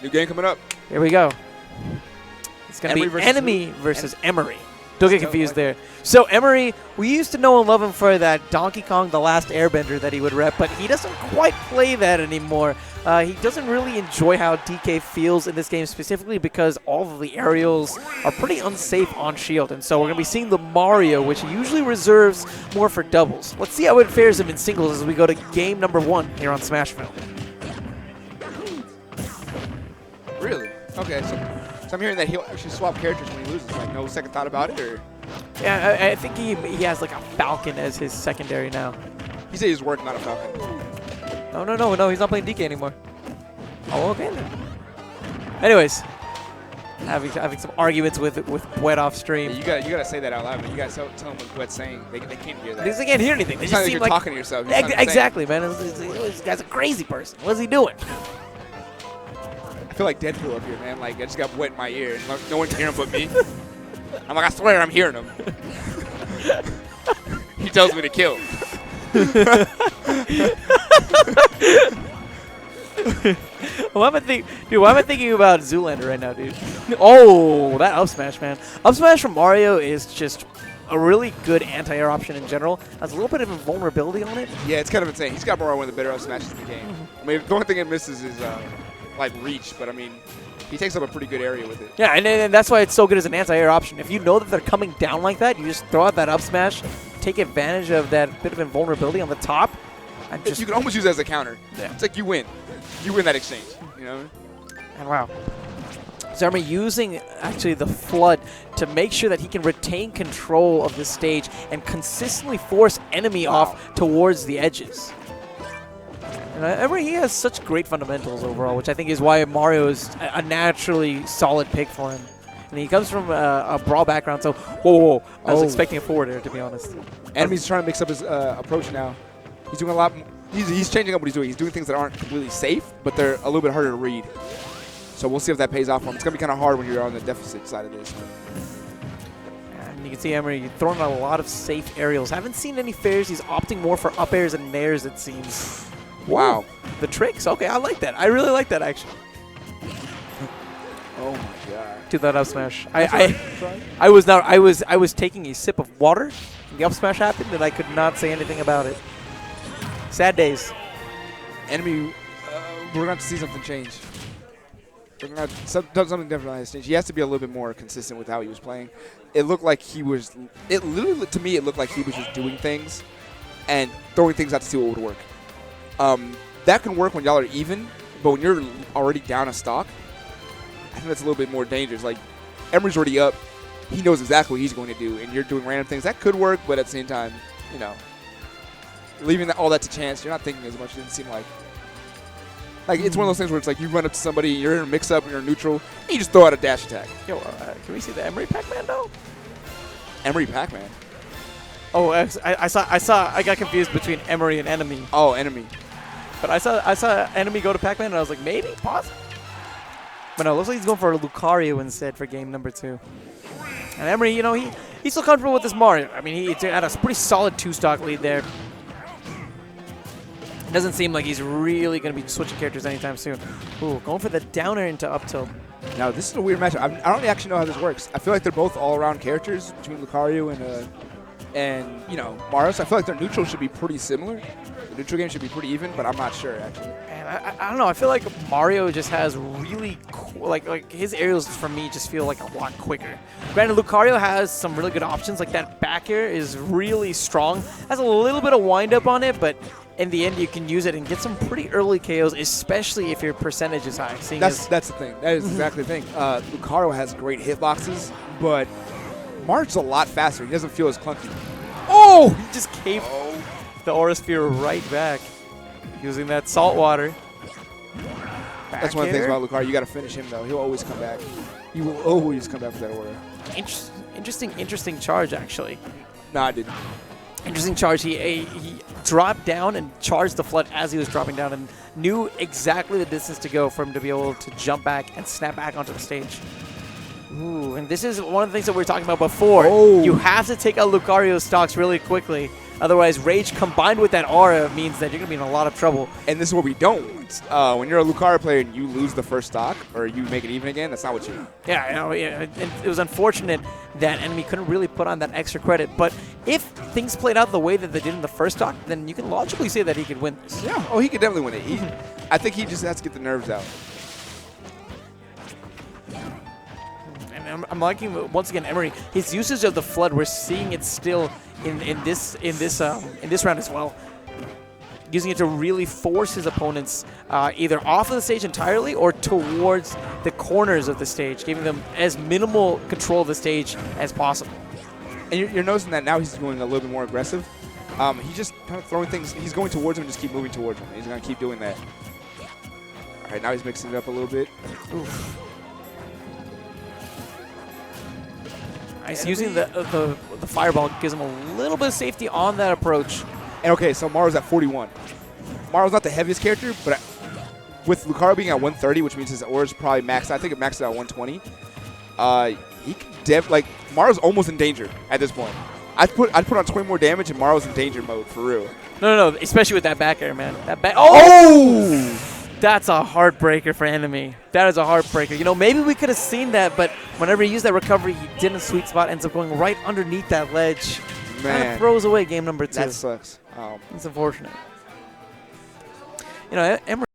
New game coming up. Here we go. It's going to be versus Enemy versus Emery. Don't get confused there. So Emery, we used to know and love him for that Donkey Kong The Last Airbender that he would rep, but he doesn't quite play that anymore. He doesn't really enjoy how DK feels in this game, specifically because all of the aerials are pretty unsafe on shield. And so we're going to be seeing the Mario, which he usually reserves more for doubles. Let's see how it fares him in singles as we go to game number 1 here on Smashville. Really? Okay, so I'm hearing that he'll actually swap characters when he loses. Like, no second thought about it, or? Yeah, I think he has like a Falcon as his secondary now. He said he's working on a Falcon. No, he's not playing DK anymore. Oh, okay then. Anyways, having some arguments with Bwet off stream. Yeah, you gotta say that out loud, man. You gotta tell them what Bwet's saying. They can't hear that. Because they can't hear anything. They it's just not like seem you're talking to yourself. Exactly, man. This guy's a crazy person. What's he doing? I feel like Deadpool up here, man. Like, I just got Bwet in my ear. And no one can hear him but me. I'm like, I swear I'm hearing him. He tells me to kill. Why am I thinking about Zoolander right now, dude? Oh, that up smash, man. Up smash from Mario is just a really good anti-air option in general. Has a little bit of invulnerability on it. Yeah, it's kind of insane. He's got more one of the better up smashes in the game. I mean, the only thing it misses is like reach, but I mean, he takes up a pretty good area with it. Yeah, and that's why it's so good as an anti-air option. If you know that they're coming down like that, you just throw out that up smash, take advantage of that bit of invulnerability on the top. And just you can almost use it as a counter. Yeah. It's like you win. You win that exchange. You know? And wow. So Emery using actually the Flood to make sure that he can retain control of the stage and consistently force Enemy off towards the edges. And Emery, he has such great fundamentals overall, which I think is why Mario is a naturally solid pick for him. And he comes from a brawl background, so whoa. I was expecting a forward air, to be honest. Enemy's trying to mix up his approach now. He's doing a lot. He's changing up what he's doing. He's doing things that aren't completely safe, but they're a little bit harder to read. So we'll see if that pays off for him. It's going to be kind of hard when you're on the deficit side of this. And you can see Emery throwing out a lot of safe aerials. Haven't seen any fairs. He's opting more for up airs and nairs, it seems. Wow. The tricks. Okay, I like that. I really like that, actually. Oh my god. To that up smash. I was taking a sip of water. The up smash happened, and I could not say anything about it. Sad days. Enemy, we're going to have to see something change. We're going to have something different on his stage. He has to be a little bit more consistent with how he was playing. It looked like he was, to me, it looked like he was just doing things and throwing things out to see what would work. That can work when y'all are even, but when you're already down a stock, I think that's a little bit more dangerous. Like, Emery's already up. He knows exactly what he's going to do, and you're doing random things. That could work, but at the same time, you know, leaving all that to chance, you're not thinking as much. It didn't seem like. Like, it's one of those things where it's like you run up to somebody, you're in a mix-up, and you're neutral, and you just throw out a dash attack. Yo, can we see the Emery Pac-Man, though? Emery Pac-Man? Oh, I got confused between Emery and Enemy. Oh, Enemy. But I saw Enemy go to Pac-Man, and I was like, maybe? Pause. But no, it looks like he's going for a Lucario instead for game number 2. And Emery, you know, he's still comfortable with this Mario. I mean, he had a pretty solid 2-stock lead there. It doesn't seem like he's really going to be switching characters anytime soon. Ooh, going for the downer into up tilt. Now, this is a weird matchup. I don't actually know how this works. I feel like they're both all-around characters between Lucario and you know, Mario. So I feel like their neutral should be pretty similar. The neutral game should be pretty even, but I'm not sure, actually. Man, I don't know. I feel like Mario just has really like his aerials for me just feel like a lot quicker. Granted, Lucario has some really good options. Like that back air is really strong. Has a little bit of wind up on it, but in the end, you can use it and get some pretty early KOs, especially if your percentage is high. That's the thing. That is exactly the thing. Lucario has great hitboxes, but Mario's a lot faster. He doesn't feel as clunky. Oh! He just caved the Aura Sphere right back using that salt water. That's one of the things about Lucario. You got to finish him, though. He'll always come back. He will always come back with that Aura. Interesting charge, actually. No, I didn't. Interesting charge. He dropped down and charged the Flood as he was dropping down and knew exactly the distance to go for him to be able to jump back and snap back onto the stage. Ooh, and this is one of the things that we were talking about before. Oh. You have to take out Lucario's stocks really quickly. Otherwise, Rage combined with that aura means that you're going to be in a lot of trouble. And this is what we don't want. When you're a Lucario player and you lose the first stock or you make it even again, that's not what you want. Yeah, and it was unfortunate that Enemy couldn't really put on that extra credit. But if things played out the way that they did in the first stock, then you can logically say that he could win this. Yeah. Oh, he could definitely win it. I think he just has to get the nerves out. And I'm liking, once again, Emery, his usage of the Flood. We're seeing it still in this round as well. Using it to really force his opponents either off of the stage entirely or towards the corners of the stage, giving them as minimal control of the stage as possible. And you're noticing that now he's going a little bit more aggressive. He's just kind of throwing things. He's going towards him and just keep moving towards him. He's going to keep doing that. All right, now he's mixing it up a little bit. Oof. Nice. Using the fireball gives him a little bit of safety on that approach. And okay, so Maro's at 41. Maro's not the heaviest character, but with Lucario being at 130, which means his aura is probably maxed. I think it maxed out at 120. He could Maro's almost in danger at this point. I'd put on 20 more damage and Maro's in danger mode for real. No, especially with that back air, man. That back. Oh! That's a heartbreaker for Enemy. That is a heartbreaker. You know, maybe we could have seen that, but whenever he used that recovery, he didn't sweet spot. Ends up going right underneath that ledge. Man, kind of throws away game number 2. That sucks. It's unfortunate. You know, Emery